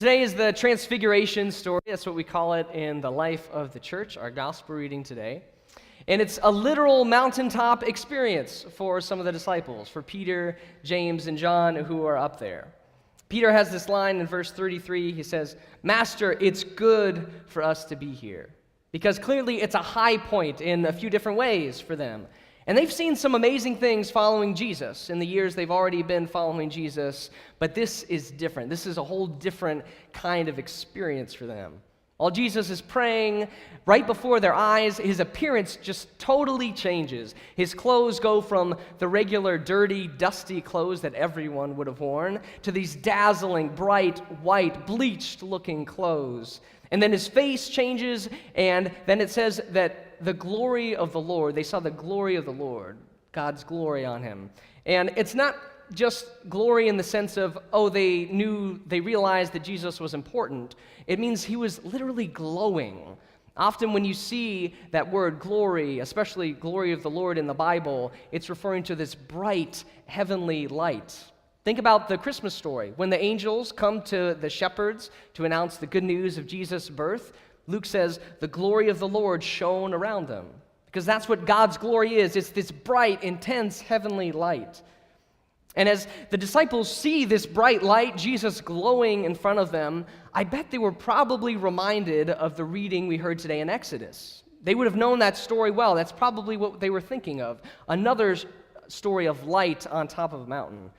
Today is the Transfiguration story. That's what we call it in the life of the church, our gospel reading today. And it's a literal mountaintop experience for some of the disciples, for Peter, James, and John who are up there. Peter has this line in verse 33. He says, "Master, it's good for us to be here." Because clearly it's a high point in a few different ways for them. And they've seen some amazing things following Jesus in the years they've already been following Jesus, but this is different. This is a whole different kind of experience for them. While Jesus is praying, right before their eyes, his appearance just totally changes. His clothes go from the regular dirty, dusty clothes that everyone would have worn to these dazzling, bright, white, bleached-looking clothes. And then his face changes, and then it says that the glory of the Lord, they saw the glory of the Lord, God's glory on him. And it's not just glory in the sense of, they realized that Jesus was important. It means he was literally glowing. Often when you see that word glory, especially glory of the Lord in the Bible, it's referring to this bright heavenly light. Think about the Christmas story. When the angels come to the shepherds to announce the good news of Jesus' birth, Luke says, the glory of the Lord shone around them. Because that's what God's glory is. It's this bright, intense, heavenly light. And as the disciples see this bright light, Jesus glowing in front of them, I bet they were probably reminded of the reading we heard today in Exodus. They would have known that story well. That's probably what they were thinking of. Another story of light on top of a mountain.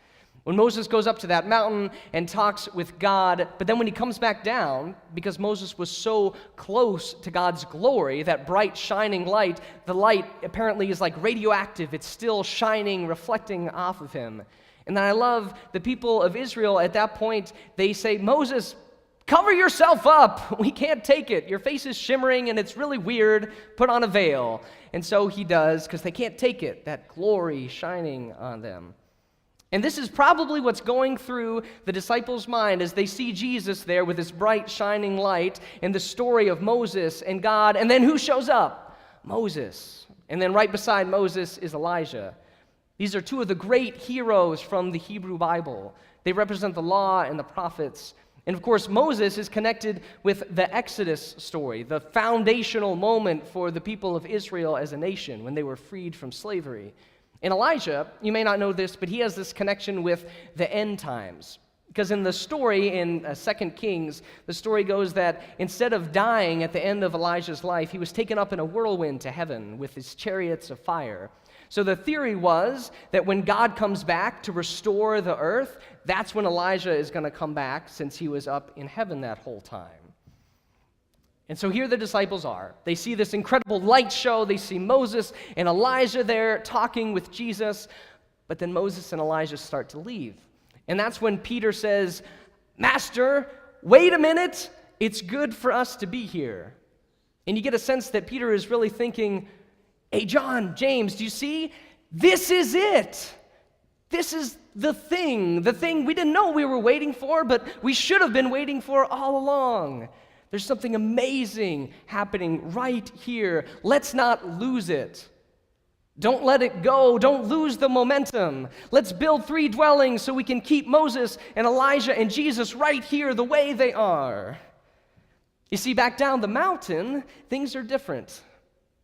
When Moses goes up to that mountain and talks with God, but then when he comes back down, because Moses was so close to God's glory, that bright, shining light, the light apparently is like radioactive. It's still shining, reflecting off of him. And then I love the people of Israel at that point, they say, "Moses, cover yourself up. We can't take it. Your face is shimmering and it's really weird. Put on a veil." And so he does, because they can't take it, that glory shining on them. And this is probably what's going through the disciples' mind as they see Jesus there with this bright, shining light and the story of Moses and God. And then who shows up? Moses. And then right beside Moses is Elijah. These are two of the great heroes from the Hebrew Bible. They represent the law and the prophets. And of course, Moses is connected with the Exodus story, the foundational moment for the people of Israel as a nation when they were freed from slavery. And Elijah, you may not know this, but he has this connection with the end times. Because in the story in 2 Kings, the story goes that instead of dying at the end of Elijah's life, he was taken up in a whirlwind to heaven with his chariots of fire. So the theory was that when God comes back to restore the earth, that's when Elijah is going to come back, since he was up in heaven that whole time. And so here the disciples are. They see this incredible light show. They see Moses and Elijah there talking with Jesus. But then Moses and Elijah start to leave. And that's when Peter says, "Master, wait a minute. It's good for us to be here." And you get a sense that Peter is really thinking, "Hey, John, James, do you see? This is it. This is the thing we didn't know we were waiting for, but we should have been waiting for all along. There's something amazing happening right here. Let's not lose it. Don't let it go. Don't lose the momentum. Let's build 3 dwellings so we can keep Moses and Elijah and Jesus right here the way they are." You see, back down the mountain, things are different.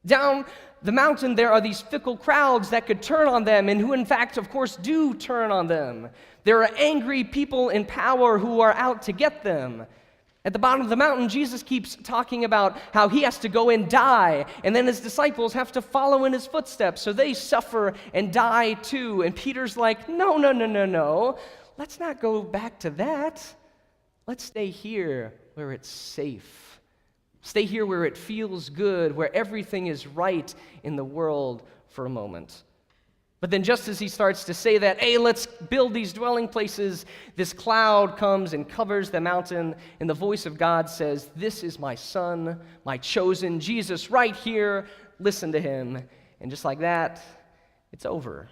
Down the mountain, there are these fickle crowds that could turn on them, and who in fact, of course, do turn on them. There are angry people in power who are out to get them. At the bottom of the mountain, Jesus keeps talking about how he has to go and die, and then his disciples have to follow in his footsteps, so they suffer and die too. And Peter's like, no. Let's not go back to that. Let's stay here where it's safe. Stay here where it feels good, where everything is right in the world for a moment. But then just as he starts to say that, "Hey, let's build these dwelling places," this cloud comes and covers the mountain, and the voice of God says, "This is my son, my chosen, Jesus, right here. Listen to him." And just like that, it's over.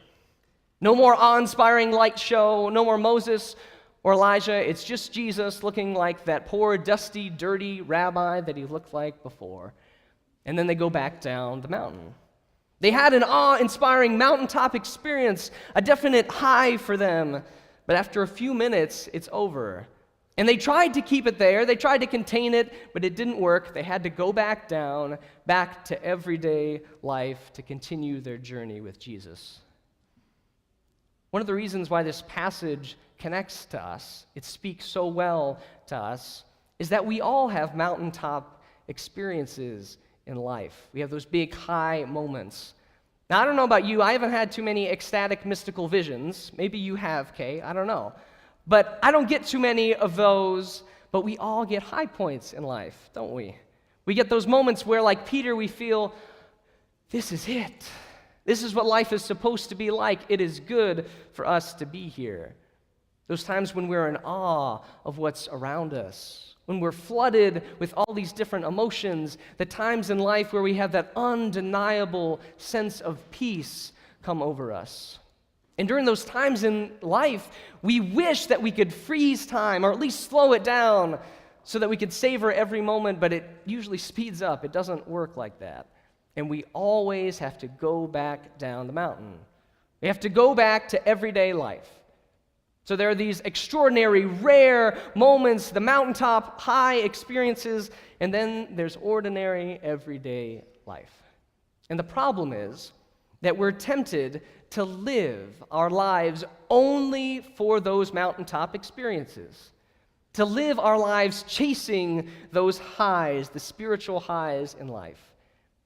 No more awe-inspiring light show, no more Moses or Elijah. It's just Jesus looking like that poor, dusty, dirty rabbi that he looked like before. And then they go back down the mountain. They had an awe-inspiring mountaintop experience, a definite high for them. But after a few minutes, it's over. And they tried to keep it there. They tried to contain it, but it didn't work. They had to go back down, back to everyday life to continue their journey with Jesus. One of the reasons why this passage connects to us, it speaks so well to us, is that we all have mountaintop experiences in life. We have those big high moments. Now, I don't know about you. I haven't had too many ecstatic mystical visions. Maybe you have, Kay. I don't know. But I don't get too many of those, but we all get high points in life, don't we? We get those moments where, like Peter, we feel, this is it. This is what life is supposed to be like. It is good for us to be here. Those times when we're in awe of what's around us, when we're flooded with all these different emotions, the times in life where we have that undeniable sense of peace come over us. And during those times in life, we wish that we could freeze time or at least slow it down so that we could savor every moment, but it usually speeds up. It doesn't work like that. And we always have to go back down the mountain. We have to go back to everyday life. So there are these extraordinary, rare moments, the mountaintop high experiences, and then there's ordinary, everyday life. And the problem is that we're tempted to live our lives only for those mountaintop experiences, to live our lives chasing those highs, the spiritual highs in life.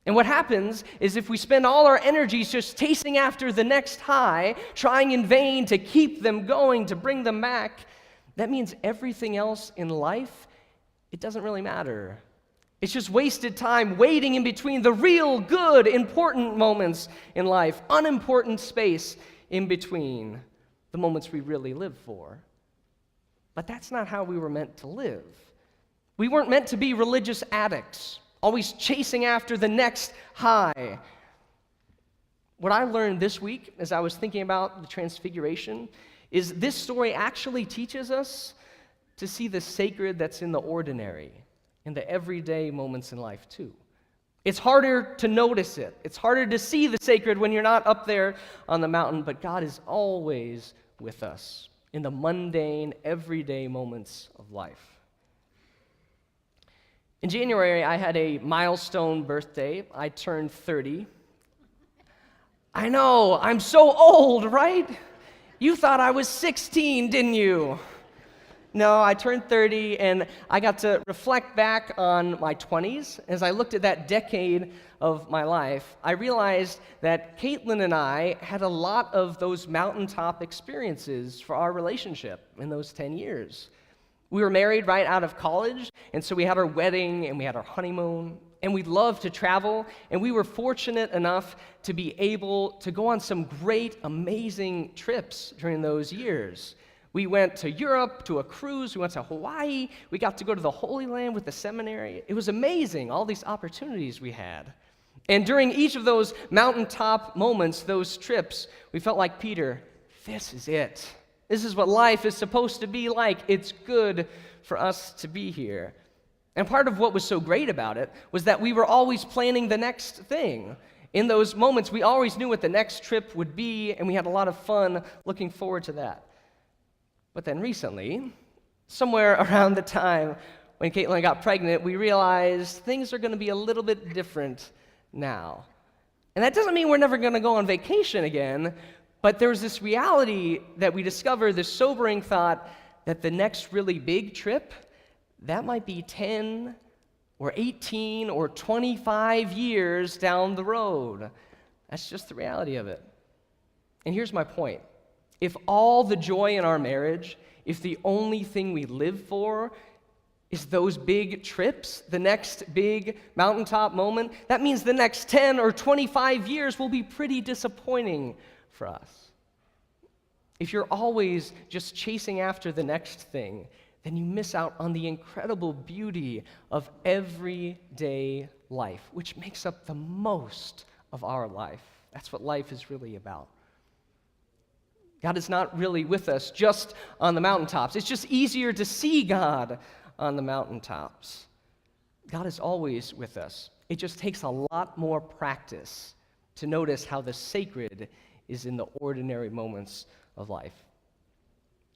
And what happens is if we spend all our energies just chasing after the next high, trying in vain to keep them going, to bring them back, that means everything else in life, it doesn't really matter. It's just wasted time waiting in between the real good, important moments in life, unimportant space in between the moments we really live for. But that's not how we were meant to live. We weren't meant to be religious addicts, always chasing after the next high. What I learned this week as I was thinking about the Transfiguration is this story actually teaches us to see the sacred that's in the ordinary, in the everyday moments in life too. It's harder to notice it. It's harder to see the sacred when you're not up there on the mountain, but God is always with us in the mundane, everyday moments of life. In January, I had a milestone birthday. I turned 30. I know, I'm so old, right? You thought I was 16, didn't you? No, I turned 30, and I got to reflect back on my 20s. As I looked at that decade of my life, I realized that Caitlin and I had a lot of those mountaintop experiences for our relationship in those 10 years. We were married right out of college, and so we had our wedding, and we had our honeymoon, and we loved to travel, and we were fortunate enough to be able to go on some great, amazing trips during those years. We went to Europe, to a cruise, we went to Hawaii, we got to go to the Holy Land with the seminary. It was amazing, all these opportunities we had. And during each of those mountaintop moments, those trips, we felt like Peter, this is it. This is what life is supposed to be like. It's good for us to be here. And part of what was so great about it was that we were always planning the next thing. In those moments, we always knew what the next trip would be, and we had a lot of fun looking forward to that. But then recently, somewhere around the time when Caitlin got pregnant, we realized things are going to be a little bit different now. And that doesn't mean we're never going to go on vacation again, but there's this reality that we discovered, this sobering thought, that the next really big trip, that might be 10 or 18 or 25 years down the road. That's just the reality of it. And here's my point. If all the joy in our marriage, if the only thing we live for is those big trips, the next big mountaintop moment, that means the next 10 or 25 years will be pretty disappointing for us. If you're always just chasing after the next thing, then you miss out on the incredible beauty of everyday life, which makes up the most of our life. That's what life is really about. God is not really with us just on the mountaintops. It's just easier to see God on the mountaintops. God is always with us. It just takes a lot more practice to notice how the sacred is in the ordinary moments of life.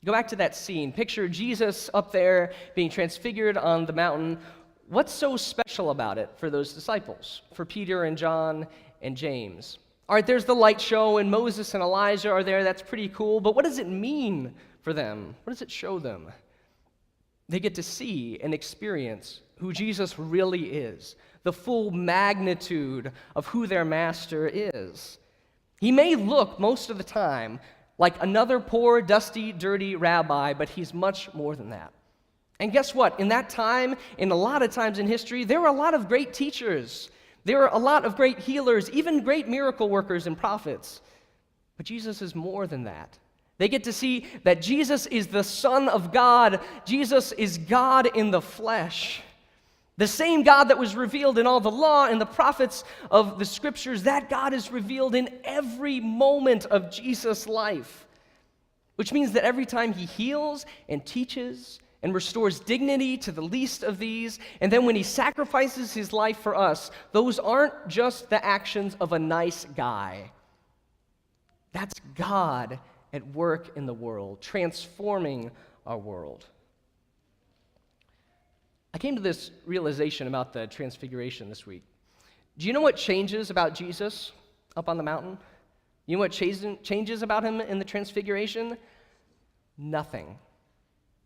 Go back to that scene. Picture Jesus up there being transfigured on the mountain. What's so special about it for those disciples, for Peter and John and James? All right, there's the light show, and Moses and Elijah are there. That's pretty cool. But what does it mean for them? What does it show them? They get to see and experience who Jesus really is, the full magnitude of who their master is. He may look most of the time like another poor, dusty, dirty rabbi, but he's much more than that. And guess what? In that time, in a lot of times in history, there were a lot of great teachers. There were a lot of great healers, even great miracle workers and prophets. But Jesus is more than that. They get to see that Jesus is the Son of God. Jesus is God in the flesh. The same God that was revealed in all the law and the prophets of the scriptures, that God is revealed in every moment of Jesus' life. Which means that every time he heals and teaches and restores dignity to the least of these, and then when he sacrifices his life for us, those aren't just the actions of a nice guy. That's God at work in the world, transforming our world. I came to this realization about the Transfiguration this week. Do you know what changes about Jesus up on the mountain? You know what changes about him in the Transfiguration? Nothing.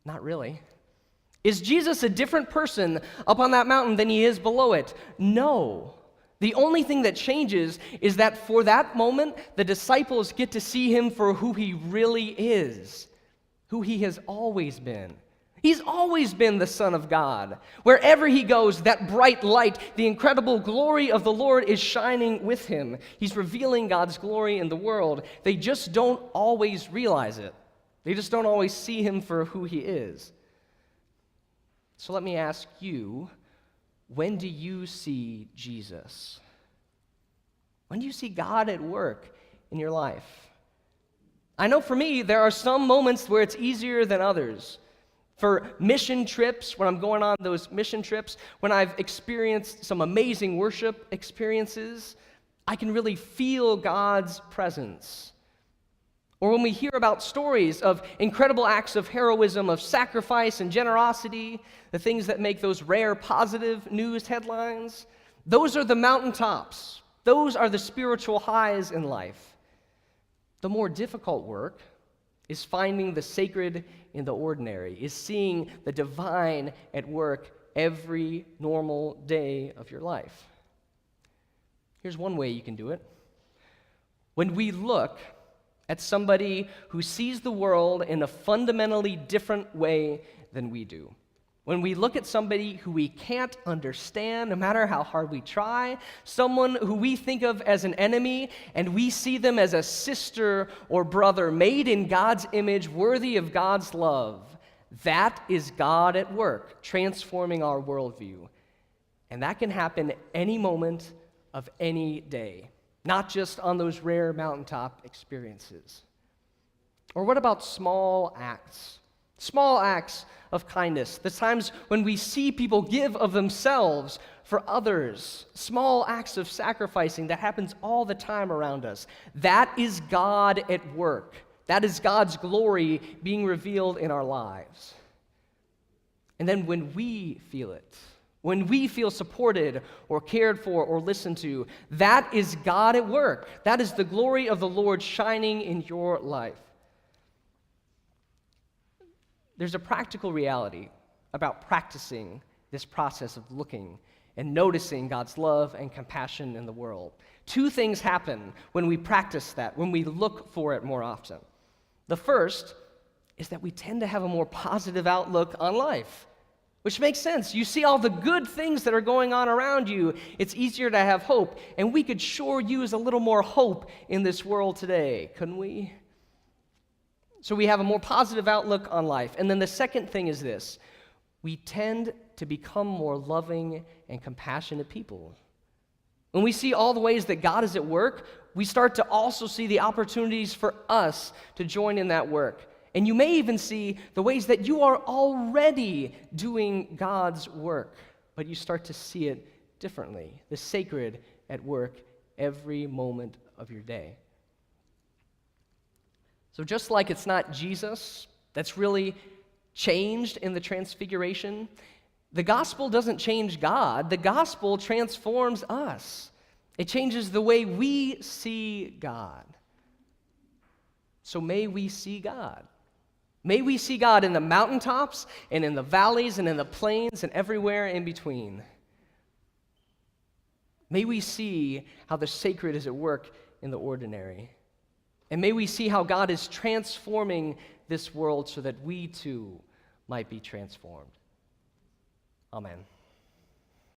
Not really. Is Jesus a different person up on that mountain than he is below it? No. The only thing that changes is that for that moment, the disciples get to see him for who he really is, who he has always been. He's always been the Son of God. Wherever he goes, that bright light, the incredible glory of the Lord is shining with him. He's revealing God's glory in the world. They just don't always realize it. They just don't always see him for who he is. So let me ask you, when do you see Jesus? When do you see God at work in your life? I know for me, there are some moments where it's easier than others. For mission trips, when I'm going on those mission trips, when I've experienced some amazing worship experiences, I can really feel God's presence. Or when we hear about stories of incredible acts of heroism, of sacrifice and generosity, the things that make those rare positive news headlines, those are the mountaintops. Those are the spiritual highs in life. The more difficult work is finding the sacred in the ordinary, is seeing the divine at work every normal day of your life. Here's one way you can do it. When we look at somebody who sees the world in a fundamentally different way than we do. When we look at somebody who we can't understand, no matter how hard we try, someone who we think of as an enemy, and we see them as a sister or brother made in God's image, worthy of God's love, that is God at work, transforming our worldview. And that can happen any moment of any day, not just on those rare mountaintop experiences. Or what about small acts? Small acts of kindness, the times when we see people give of themselves for others, small acts of sacrificing that happens all the time around us. That is God at work. That is God's glory being revealed in our lives. And then when we feel it, when we feel supported or cared for or listened to, that is God at work. That is the glory of the Lord shining in your life. There's a practical reality about practicing this process of looking and noticing God's love and compassion in the world. Two things happen when we practice that, when we look for it more often. The first is that we tend to have a more positive outlook on life, which makes sense. You see all the good things that are going on around you, it's easier to have hope, and we could sure use a little more hope in this world today, couldn't we? So we have a more positive outlook on life. And then the second thing is this: we tend to become more loving and compassionate people. When we see all the ways that God is at work, we start to also see the opportunities for us to join in that work. And you may even see the ways that you are already doing God's work, but you start to see it differently, the sacred at work every moment of your day. So just like it's not Jesus that's really changed in the Transfiguration. The gospel doesn't change God. The gospel transforms us. It changes the way we see God. So may we see God. May we see God in the mountaintops and in the valleys and in the plains and everywhere in between. May we see how the sacred is at work in the ordinary. And may we see how God is transforming this world so that we too might be transformed. Amen.